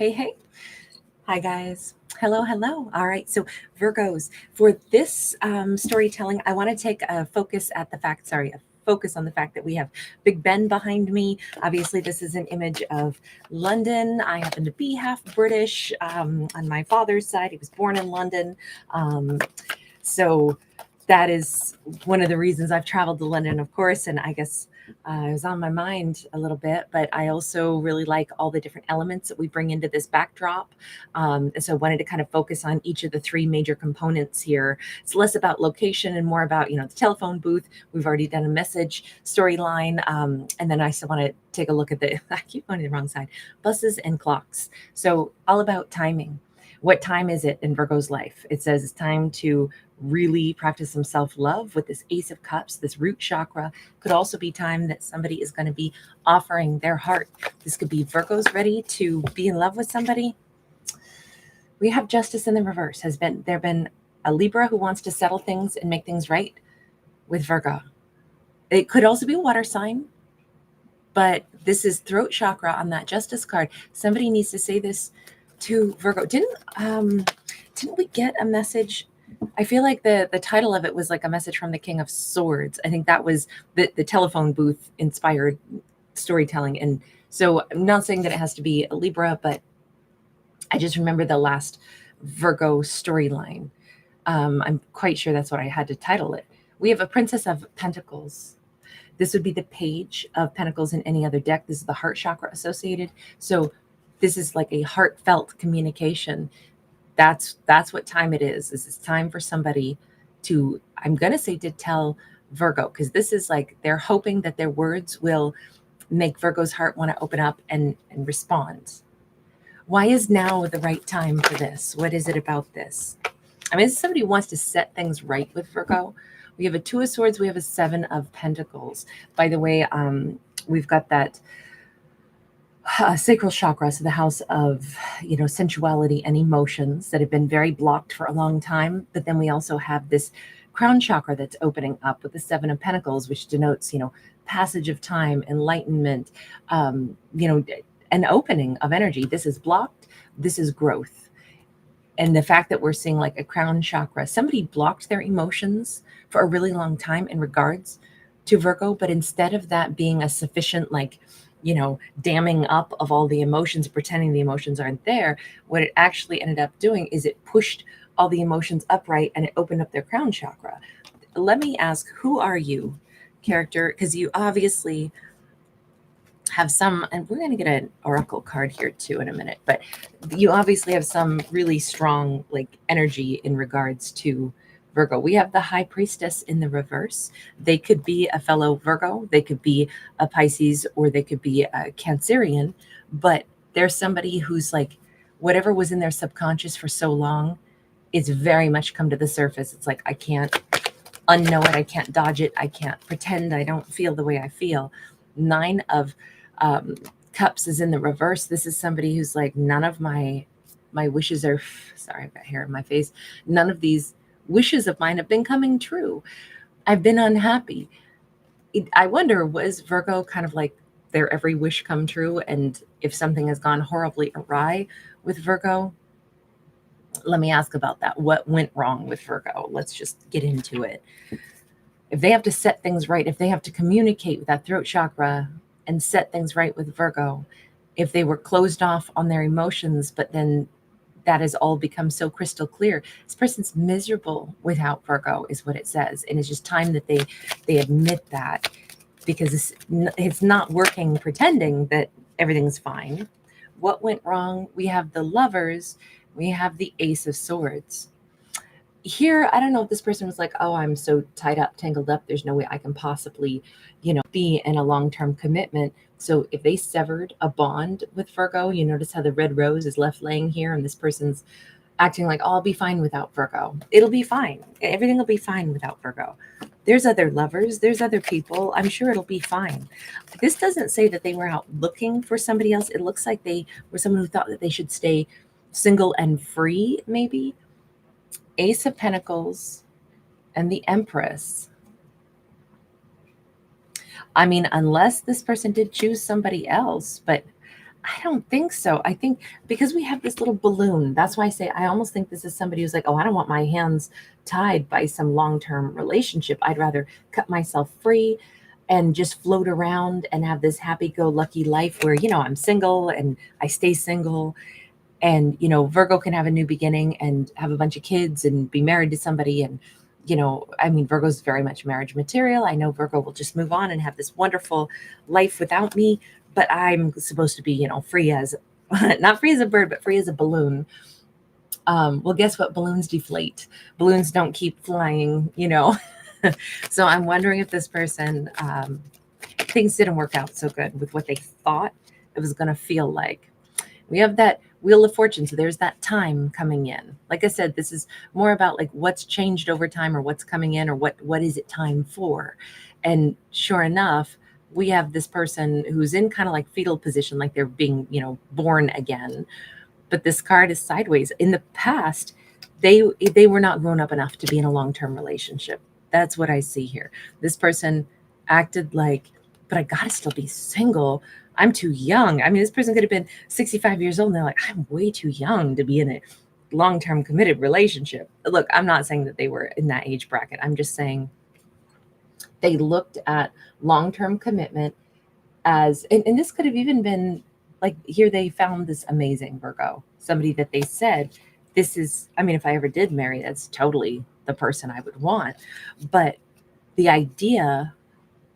Hey, hey. Hi, guys. Hello, hello. All right. So, Virgos, for this storytelling, I want to take a focus at the fact, sorry, a focus on the fact that we have Big Ben behind me. Obviously, this is an image of London. I happen to be half British on my father's side. He was born in London. So, that is one of the reasons I've traveled to London, of course, and I guess it was on my mind a little bit, but I also really like all the different elements that we bring into this backdrop. And so I wanted to kind of focus on each of the three major components here. It's less about location and more about, the telephone booth. We've already done a message storyline. And then I still want to take a look at I keep going to the wrong side, buses and clocks. So all about timing. What time is it in Virgo's life? It says it's time to really practice some self-love with this Ace of Cups, this root chakra. Could also be time that somebody is going to be offering their heart. This could be Virgo's ready to be in love with somebody. We have Justice in the reverse. There been a Libra who wants to settle things and make things right with Virgo. It could also be a water sign, but this is throat chakra on that Justice card. Somebody needs to say this to Virgo. Didn't we get a message? I feel like the title of it was like a message from the King of Swords. I think that was the telephone booth inspired storytelling. And so I'm not saying that it has to be a Libra, but I just remember the last Virgo storyline. I'm quite sure that's what I had to title it. We have a Princess of Pentacles. This would be the Page of Pentacles in any other deck. This is the heart chakra associated. So this is like a heartfelt communication. That's what time it is. This is time for somebody to, I'm going to say, to tell Virgo, because this is like they're hoping that their words will make Virgo's heart want to open up and respond. Why is now the right time for this? What is it about this? I mean, somebody who wants to set things right with Virgo. We have a Two of Swords. We have a Seven of Pentacles. By the way, we've got that sacral chakra, so the house of sensuality and emotions that have been very blocked for a long time. But then we also have this crown chakra that's opening up with the Seven of Pentacles, which denotes passage of time, enlightenment, an opening of energy. This is blocked. This is growth. And the fact that we're seeing like a crown chakra, somebody blocked their emotions for a really long time in regards to Virgo, but instead of that being a sufficient damming up of all the emotions, pretending the emotions aren't there, what it actually ended up doing is it pushed all the emotions upright and it opened up their crown chakra. Let me ask, who are you, character? Because you obviously have some, and we're going to get an oracle card here too in a minute, but you obviously have some really strong energy in regards to Virgo. We have the High Priestess in the reverse. They could be a fellow Virgo, they could be a Pisces, or they could be a Cancerian, but there's somebody who's like, whatever was in their subconscious for so long is very much come to the surface. It's like, I can't unknow it, I can't dodge it, I can't pretend I don't feel the way I feel. Nine of Cups is in the reverse. This is somebody who's like, none of my wishes are, sorry, I've got hair in my face. None of these wishes of mine have been coming true. I've been unhappy. I wonder, was Virgo kind of like their every wish come true? And if something has gone horribly awry with Virgo, let me ask about that. What went wrong with Virgo? Let's just get into it. If they have to set things right, if they have to communicate with that throat chakra and set things right with Virgo, if they were closed off on their emotions, but then that has all become so crystal clear, this person's miserable without Virgo is what it says. And it's just time that they admit that, because it's not working pretending that everything's fine. What went wrong? We have the Lovers, we have the Ace of Swords. Here, I don't know if this person was like, oh, I'm so tied up, tangled up, there's no way I can possibly, be in a long-term commitment. So if they severed a bond with Virgo, you notice how the red rose is left laying here, and this person's acting like, oh, I'll be fine without Virgo. It'll be fine. Everything will be fine without Virgo. There's other lovers, there's other people. I'm sure it'll be fine. This doesn't say that they were out looking for somebody else. It looks like they were someone who thought that they should stay single and free, maybe. Ace of Pentacles and the Empress. I mean, unless this person did choose somebody else, but I don't think so. I think because we have this little balloon, that's why I say I almost think this is somebody who's like, oh, I don't want my hands tied by some long-term relationship. I'd rather cut myself free and just float around and have this happy-go-lucky life where, I'm single and I stay single. And, Virgo can have a new beginning and have a bunch of kids and be married to somebody. And, I mean, Virgo's very much marriage material. I know Virgo will just move on and have this wonderful life without me, but I'm supposed to be, free as, not free as a bird, but free as a balloon. Well, guess what? Balloons deflate. Balloons don't keep flying. So I'm wondering if this person, things didn't work out so good with what they thought it was going to feel like. We have that wheel of fortune. So there's that time coming in. Like I said, this is more about like what's changed over time or what's coming in or what is it time for. And sure enough, we have this person who's in kind of like fetal position, like they're being, born again. But this card is sideways. In the past, they were not grown up enough to be in a long-term relationship. That's what I see here. This person acted like, but I gotta still be single. I'm too young. I mean, this person could have been 65 years old and they're like, I'm way too young to be in a long-term committed relationship. Look, I'm not saying that they were in that age bracket. I'm just saying they looked at long-term commitment as, and this could have even been like, here they found this amazing Virgo, somebody that they said, this is, I mean, if I ever did marry, that's totally the person I would want. But the idea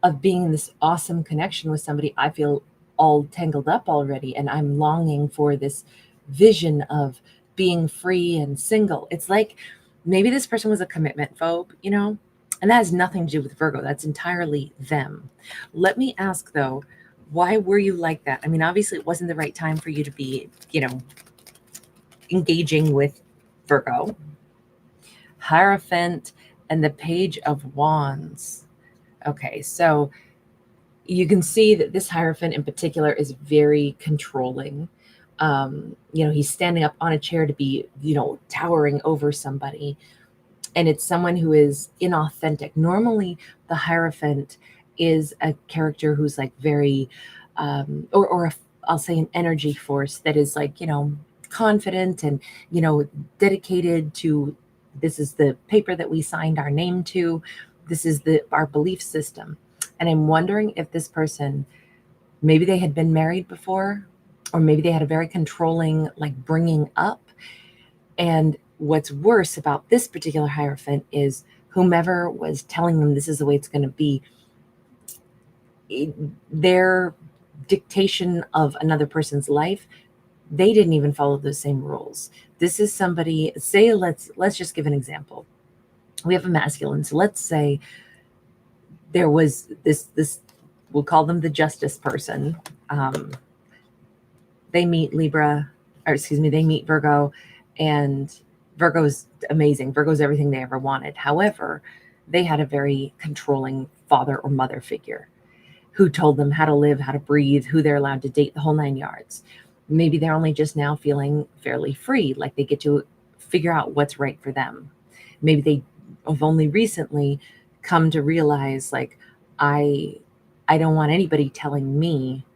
of being in this awesome connection with somebody, I feel all tangled up already. And I'm longing for this vision of being free and single. It's like maybe this person was a commitment phobe, and that has nothing to do with Virgo. That's entirely them. Let me ask though, why were you like that? I mean, obviously it wasn't the right time for you to be, engaging with Virgo. Hierophant and the Page of Wands. Okay, so you can see that this Hierophant in particular is very controlling. He's standing up on a chair to be, towering over somebody. And it's someone who is inauthentic. Normally, the Hierophant is a character who's like very, I'll say an energy force that is like, confident and, dedicated to, this is the paper that we signed our name to. This is our belief system. And I'm wondering if this person, maybe they had been married before, or maybe they had a very controlling, like bringing up. And what's worse about this particular Hierophant is whomever was telling them this is the way it's going to be, their dictation of another person's life, they didn't even follow those same rules. This is somebody, say, let's just give an example. We have a masculine. So let's say there was this, we'll call them the justice person. They meet they meet Virgo, and Virgo's amazing. Virgo's everything they ever wanted. However, they had a very controlling father or mother figure who told them how to live, how to breathe, who they're allowed to date, the whole 9 yards. Maybe they're only just now feeling fairly free, like they get to figure out what's right for them. Maybe they have only recently come to realize, like, I don't want anybody telling me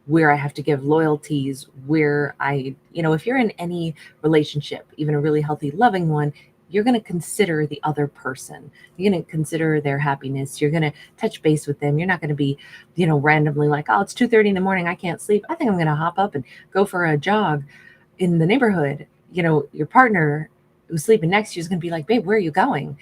where I have to give loyalties, where if you're in any relationship, even a really healthy, loving one, you're going to consider the other person. You're going to consider their happiness. You're going to touch base with them. You're not going to be, randomly like, oh, it's 2:30 in the morning. I can't sleep. I think I'm going to hop up and go for a jog in the neighborhood. Your partner who's sleeping next to you is going to be like, babe, where are you going?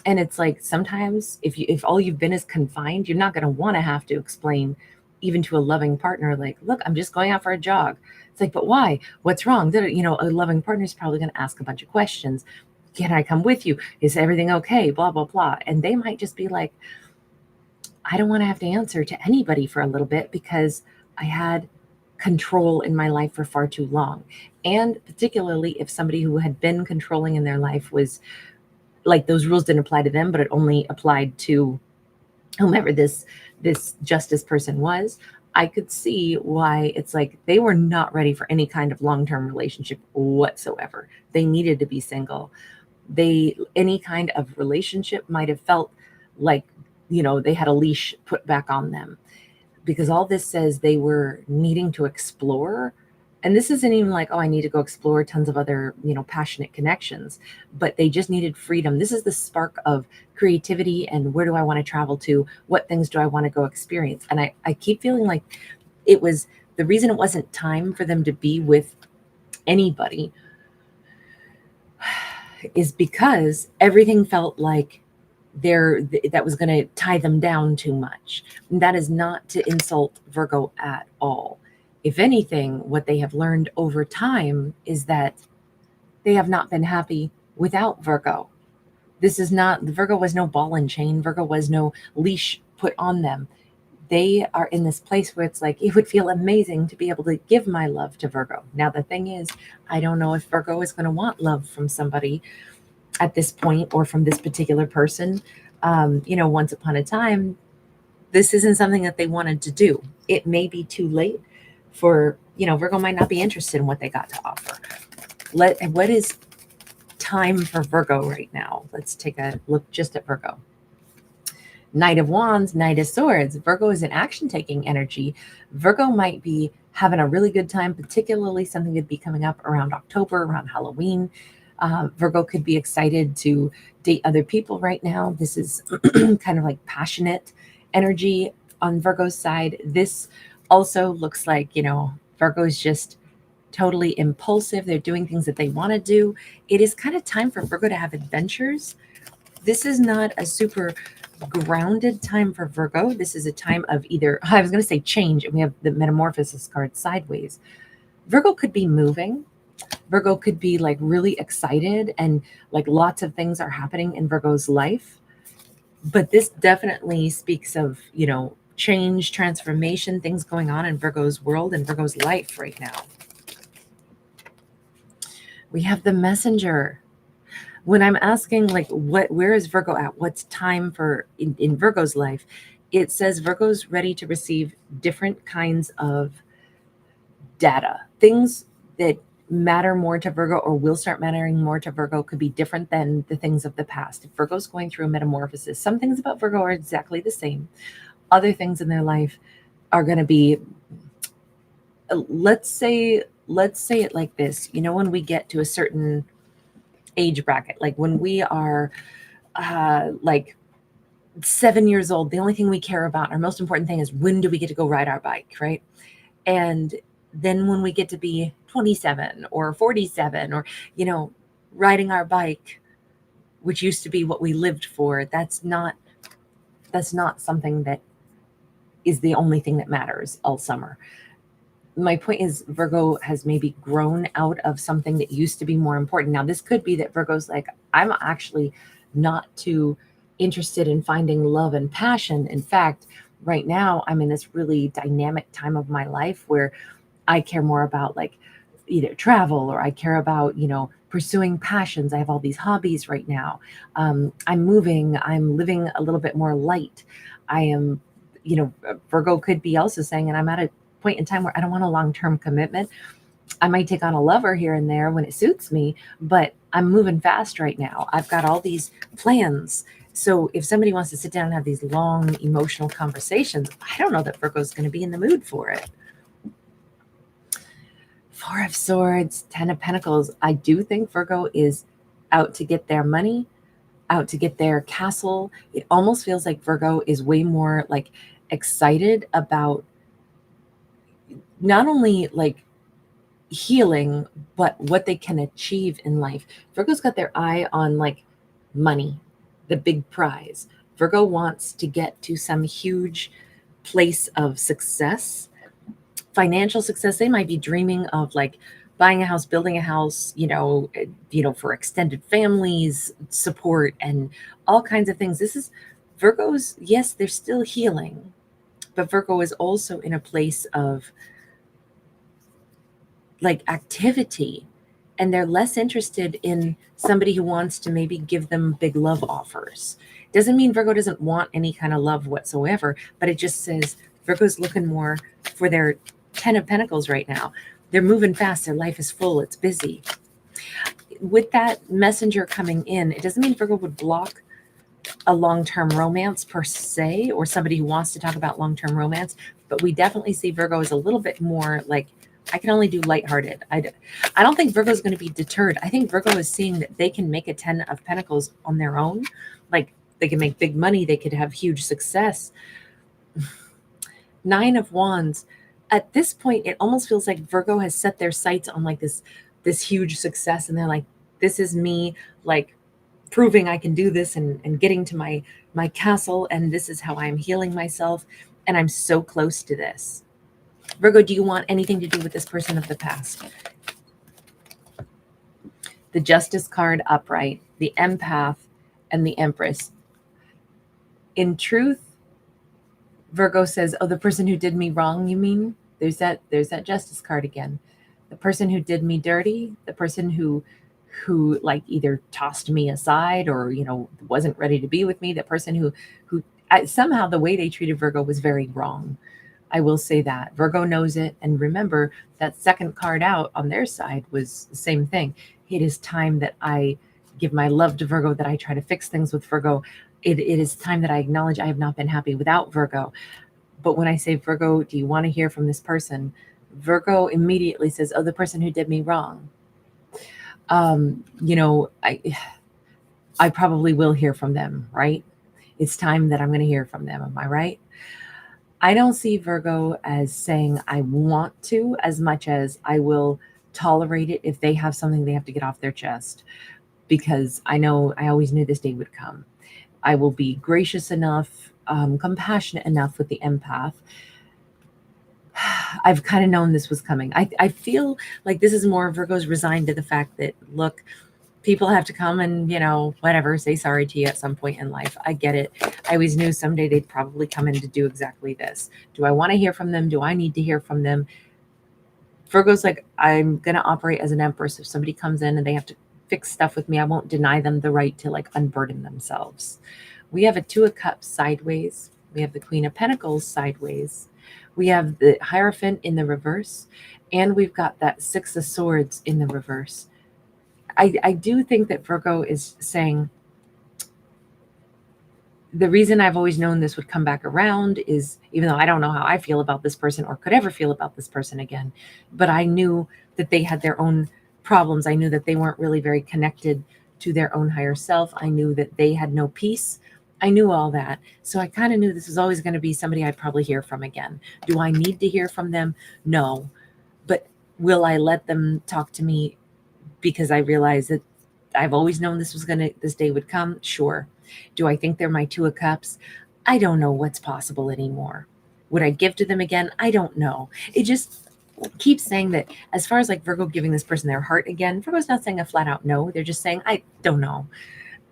And it's like, sometimes if all you've been is confined, you're not going to want to have to explain even to a loving partner, like, look, I'm just going out for a jog. It's like, but why? What's wrong? A loving partner is probably going to ask a bunch of questions. Can I come with you? Is everything okay? Blah, blah, blah. And they might just be like, I don't want to have to answer to anybody for a little bit because I had control in my life for far too long. And particularly if somebody who had been controlling in their life was like, those rules didn't apply to them, but it only applied to whomever this justice person was, I could see why it's like they were not ready for any kind of long-term relationship whatsoever. They needed to be single. Any kind of relationship might have felt like, they had a leash put back on them. because all this says they were needing to explore. And this isn't even like, oh, I need to go explore tons of other, passionate connections, but they just needed freedom. This is the spark of creativity and where do I want to travel to? What things do I want to go experience? And I keep feeling like it was the reason it wasn't time for them to be with anybody is because everything felt like that was going to tie them down too much. And that is not to insult Virgo at all. If anything, what they have learned over time is that they have not been happy without Virgo. Virgo was no ball and chain. Virgo was no leash put on them. They are in this place where it's like, it would feel amazing to be able to give my love to Virgo. Now, the thing is, I don't know if Virgo is going to want love from somebody at this point or from this particular person. Once upon a time, this isn't something that they wanted to do. It may be too late for, Virgo might not be interested in what they got to offer. What is time for Virgo right now? Let's take a look just at Virgo. Knight of Wands, Knight of Swords. Virgo is an action-taking energy. Virgo might be having a really good time, particularly something could be coming up around October, around Halloween. Virgo could be excited to date other people right now. This is kind of like passionate energy on Virgo's side. This also looks like, Virgo is just totally impulsive. They're doing things that they want to do. It is kind of time for Virgo to have adventures. This is not a super grounded time for Virgo. This is a time of either, I was going to say change, and we have the Metamorphosis card sideways. Virgo could be moving. Virgo could be like really excited and like lots of things are happening in Virgo's life. But this definitely speaks of, change, transformation, things going on in Virgo's world and Virgo's life right now. We have the Messenger. When I'm asking like where is Virgo at? What's time for in Virgo's life? It says Virgo's ready to receive different kinds of data. Things that matter more to Virgo or will start mattering more to Virgo could be different than the things of the past. If Virgo's going through a metamorphosis, some things about Virgo are exactly the same. Other things in their life are going to be, let's say it like this. When we get to a certain age bracket, like when we are like 7 years old, the only thing we care about, our most important thing is when do we get to go ride our bike, right? And then when we get to be 27 or 47 or, riding our bike, which used to be what we lived for, that's not something that is the only thing that matters all summer. My point is Virgo has maybe grown out of something that used to be more important. Now, this could be that Virgo's like, I'm actually not too interested in finding love and passion. In fact, right now I'm in this really dynamic time of my life where I care more about like either travel or I care about, pursuing passions. I have all these hobbies right now. I'm moving, I'm living a little bit more light. I am, Virgo could be also saying, and I'm at a point in time where I don't want a long-term commitment. I might take on a lover here and there when it suits me, but I'm moving fast right now. I've got all these plans. So if somebody wants to sit down and have these long emotional conversations, I don't know that Virgo's going to be in the mood for it. Four of Swords, Ten of Pentacles. I do think Virgo is out to get their money, out to get their castle. It almost feels like Virgo is way more like excited about not only like healing, but what they can achieve in life. Virgo's got their eye on like money, the big prize. Virgo wants to get to some huge place of success, financial success. They might be dreaming of like buying a house, building a house, for extended families, support, and all kinds of things. This is Virgo's, yes, they're still healing, but Virgo is also in a place of like activity, and they're less interested in somebody who wants to maybe give them big love offers. Doesn't mean Virgo doesn't want any kind of love whatsoever, but it just says Virgo's looking more for their 10 of Pentacles right now. They're moving fast. Their life is full. It's busy. With that messenger coming in, it doesn't mean Virgo would block a long-term romance per se, or somebody who wants to talk about long-term romance, but we definitely see Virgo as a little bit more like, I can only do lighthearted. I don't think Virgo is going to be deterred. I think Virgo is seeing that they can make a 10 of Pentacles on their own. Like they can make big money. They could have huge success. 9 of Wands. At this point, it almost feels like Virgo has set their sights on like this huge success. And they're like, this is me like proving I can do this and getting to my castle. And this is how I'm healing myself. And I'm so close to this. Virgo, do you want anything to do with this person of the past? The Justice card upright, the Empath, and the Empress. In truth, Virgo says, oh, the person who did me wrong, you mean? There's that Justice card again. The person who did me dirty, the person who like either tossed me aside or, wasn't ready to be with me, the person who somehow the way they treated Virgo was very wrong. I will say that. Virgo knows it. And remember, that second card out on their side was the same thing. It is time that I give my love to Virgo, that I try to fix things with Virgo. It is time that I acknowledge I have not been happy without Virgo. But when I say, Virgo, do you want to hear from this person? Virgo immediately says, oh, the person who did me wrong. I probably will hear from them, right? It's time that I'm going to hear from them. Am I right? I don't see Virgo as saying I want to as much as I will tolerate it if they have something they have to get off their chest, because I always knew this day would come. I will be gracious enough, compassionate enough with the Empath. I've kind of known this was coming. I feel like this is more Virgo's resigned to the fact that, look, people have to come and, whatever, say sorry to you at some point in life. I get it. I always knew someday they'd probably come in to do exactly this. Do I want to hear from them? Do I need to hear from them? Virgo's like, I'm going to operate as an Empress. If somebody comes in and they have to fix stuff with me, I won't deny them the right to like unburden themselves. We have a 2 of Cups sideways. We have the Queen of Pentacles sideways. We have the Hierophant in the reverse. And we've got that 6 of Swords in the reverse. I do think that Virgo is saying, the reason I've always known this would come back around is, even though I don't know how I feel about this person or could ever feel about this person again, but I knew that they had their own problems. I knew that they weren't really very connected to their own higher self. I knew that they had no peace. I knew all that. So I kind of knew this was always going to be somebody I'd probably hear from again. Do I need to hear from them? No. But will I let them talk to me because I realize that I've always known this day would come? Sure. Do I think they're my 2 of Cups? I don't know what's possible anymore. Would I give to them again? I don't know. It just keeps saying that as far as like Virgo giving this person their heart again, Virgo's not saying a flat out no. They're just saying, I don't know.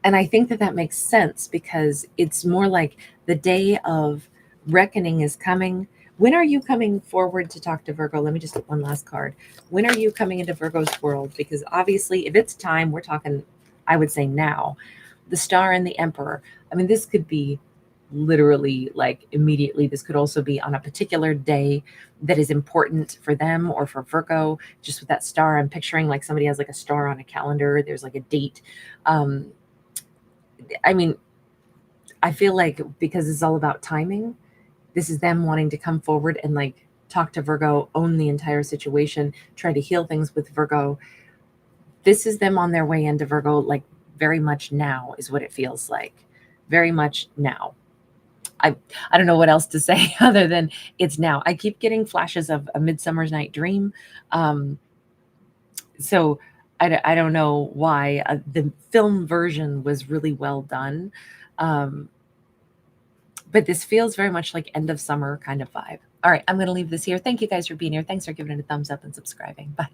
And I think that makes sense, because it's more like the day of reckoning is coming. When are you coming forward to talk to Virgo? Let me just get one last card. When are you coming into Virgo's world? Because obviously, if it's time, we're talking, I would say now. The Star and the Emperor. I mean, this could be literally like immediately. This could also be on a particular day that is important for them or for Virgo. Just with that star, I'm picturing like somebody has like a star on a calendar. There's like a date. I mean, I feel like because it's all about timing, this is them wanting to come forward and like talk to Virgo, own the entire situation, try to heal things with Virgo. This is them on their way into Virgo, like very much now is what it feels like. Very much now. I don't know what else to say other than it's now. I keep getting flashes of A Midsummer's Night Dream. So I don't know why. The film version was really well done. But this feels very much like end of summer kind of vibe. All right, I'm going to leave this here. Thank you guys for being here. Thanks for giving it a thumbs up and subscribing. Bye.